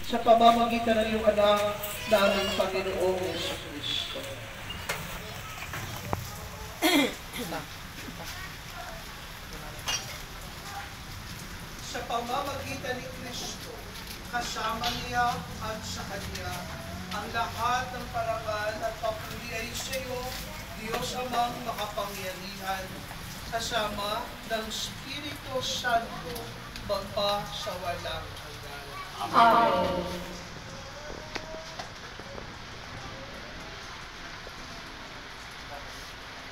sa pamamagitan ng iyong anak na aming Panginoong Jesucristo. Sa pamamagitan ni Kristo, kasama niya at sa Kanya, ang lahat ng parangal at papuri ay sa iyo, Diyos Amang makapangyarihan, kasama ng Espiritu Santo, magpa sa walang hanggan. Amen.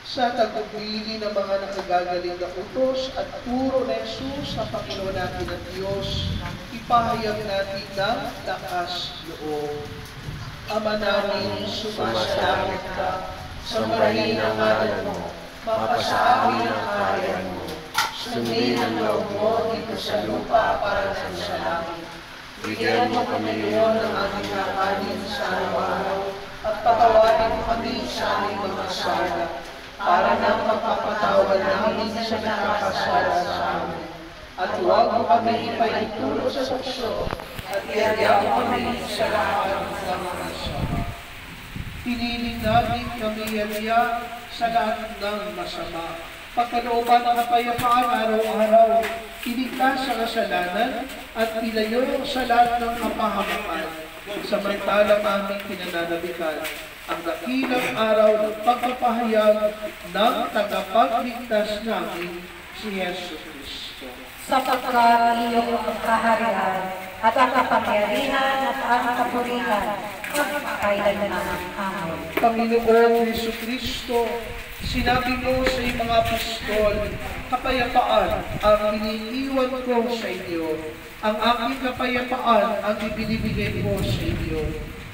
Sa tagumpili ng mga nakagagaling na utos at turo na Jesus sa Panginoon natin at Diyos, ipahayag natin ng lakas loob. Ama namin, sumasalangit ka, sambahin ang ngalan mo, mapasa amin ang kaharian mo, sundin ang loob mo dito sa lupa para sa langit. Bigyan mo kami ngayon ng aming kakanin sa araw-araw, at patawarin mo kami sa aming mga sala, para nang magpapatawad namin sa nakakasala sa amin. At huwag mo kami ipaitulog sa tukso, at iagyan mo kami sa lahat ng mga sama. Piniling namin kami yaliya sa lahat ng masama. Pagkalooban ng kapayapaan araw-araw, iligtas sa kasalanan at ilayo sa lahat ng kapahamakan. Samantalang aming pinananabikan ang dakilang araw ng pagpapahayag ng tagapagligtas namin, si Yesu Cristo. Sapagkat iyong ang kaharian at ang kapangyarihan at ang kapurihan magpakailanman. Amen. Panginoong Yesu Cristo, sinabi mo sa iyong mga apostol, kapayapaan ang iniiwan ko sa inyo. Ang aking kapayapaan ang ibinibigay ko sa inyo.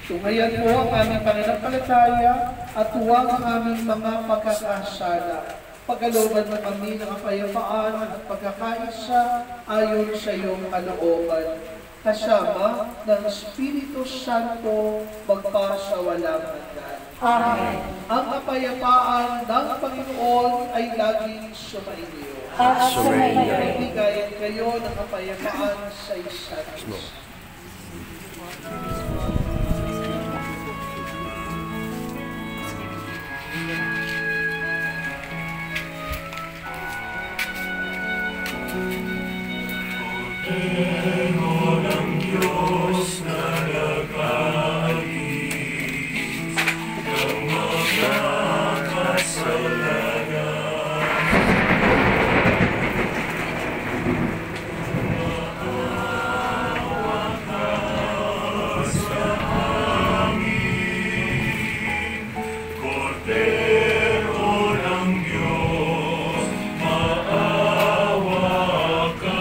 Tungayan mo ang aming pananampalataya at huwag ang aming mga pagkakasala. Pagkalooban mo kami ng kapayapaan at pagkakaisa ayon sa iyong kalooban, kasama ng Espiritu Santo magpa sa walang hanggan. Amen. Ang kapayapaan ng Panginoon ay laging sumainyo. At sumainyo. Bigayan kayo ng kapayapaan sa isa't isa. Cordero ng Diyos na nag-aalis ng mga kasalanan, maawa ka sa amin. Cordero ng Diyos, maawa ka.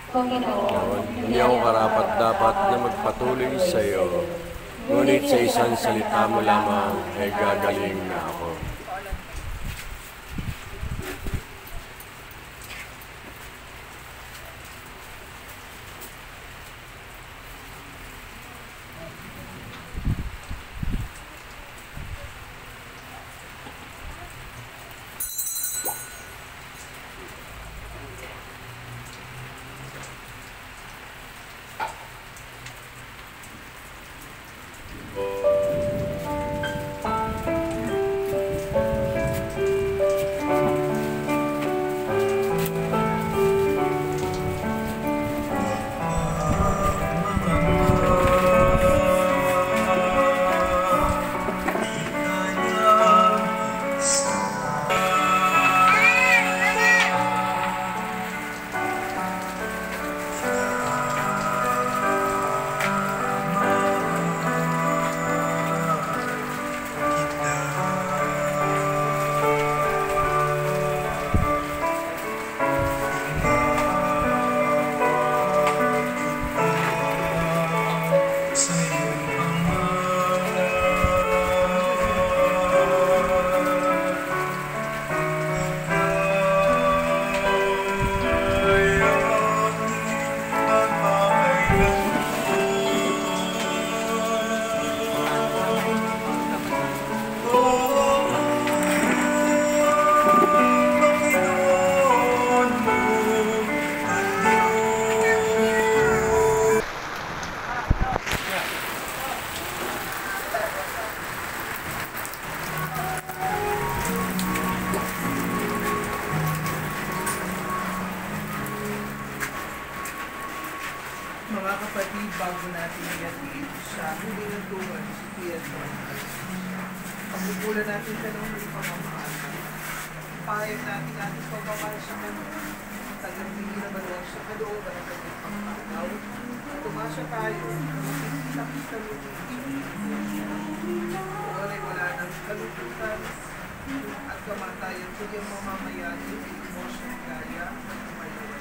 Panginoon, Hindi ako karapat-dapat na magpatuloy sa iyo, ngunit sa isang salita mo lamang ay gagaling na ako. natin ihatid sa huling nagtungan si Pietro. Pagbubulan natin siya ng huling pamamahal. Pahayag natin ating pagmamahal sa kanya. Taglambingin naman lang sa kalooban ng kanyang pagpanaw. At tumasa tayo na makikita-kita muli noon ay wala ng kalungkutan at kamatayan kundi ang mamamayani ay limos ng gaya at tumayon.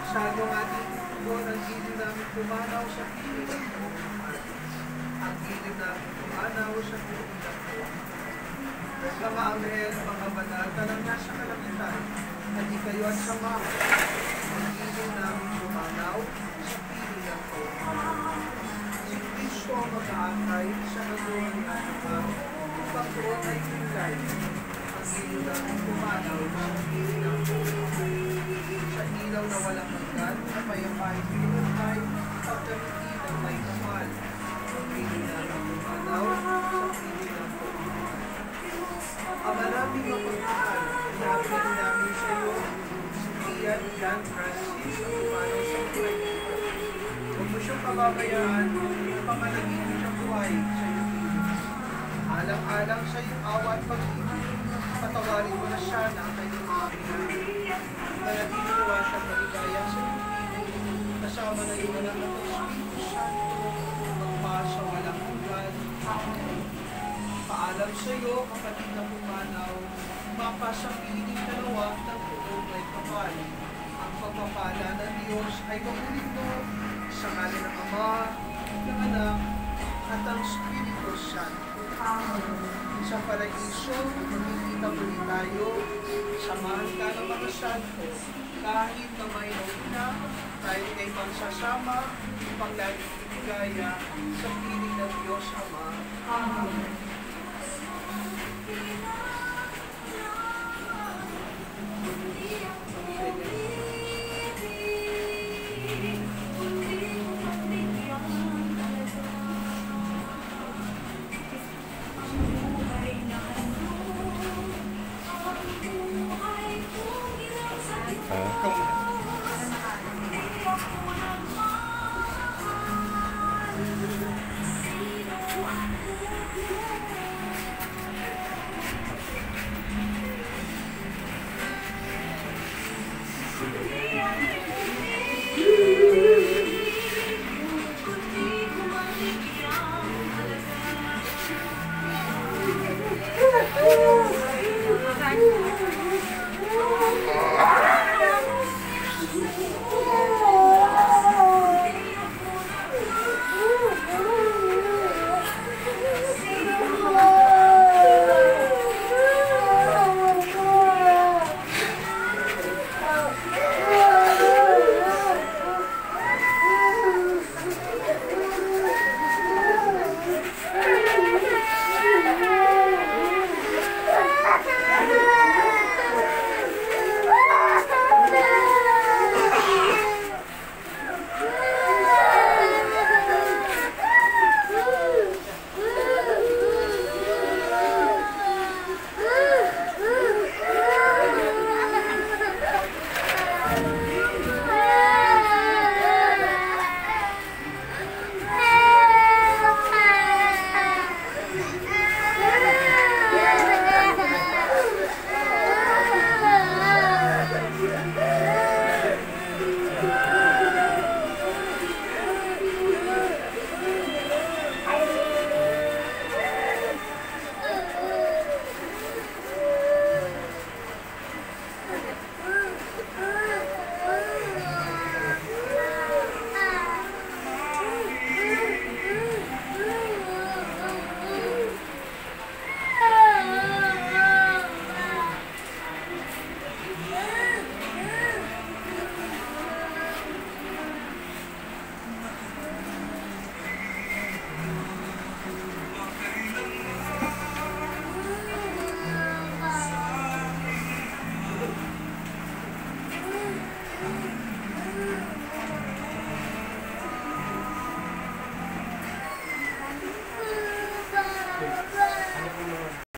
Saan ang ating tugon ang giliw namin pumanaw sa piling ng tuwan. Ang giliw namin pumanaw sa piling ng tuwan. Mga anghel, mga banal, talang nasa kalangitan, at di kayo at samahan, ang giliw namin pumanaw sa piling ng tuwan. Si Kristo ang mag-aakay sa naluhan ng araw, upang doon ay pilay. Ang giliw namin pumanaw sa piling ng tuwan. Sa ilaw na walang hanggan, na mayapain pinutay, pagkamitin ng may kapal. Ang giliw namin pumanaw sa piling ng tuwan. Ama namin mapagmahal, inabigin namin sa iyo, si Ian John Francis, ang pumanaw sa buhay nito. Huwag mo siyang pababayaan, ang pangalagin siyang buhay sa iyo, Pilipinas. Alang-alang sa iyong awa at pag-ibig, patawarin mo na siya na ang kanyang mga pinagin. Kaya tinuwa siya maligaya sa iyo, Pilipinas, kasama na iyong anak at Espiritu Santo, magpasa walang hanggan. Paalam sa iyo, kapatid na pumanaw, mapasapiling dalawa ng tuong may kapal. Ang pagpapala ng Diyos ay mabuling mo sa ngalan ng Ama, ng Anak, at ang Espiritu Santo. Sa paraiso, magkikita muli tayo, samahan ka ng mga santo, kahit na may nauna, tayo ay pagsasama, upang laging ibigaya sa piling ng Diyos Ama. Amen. Yeah.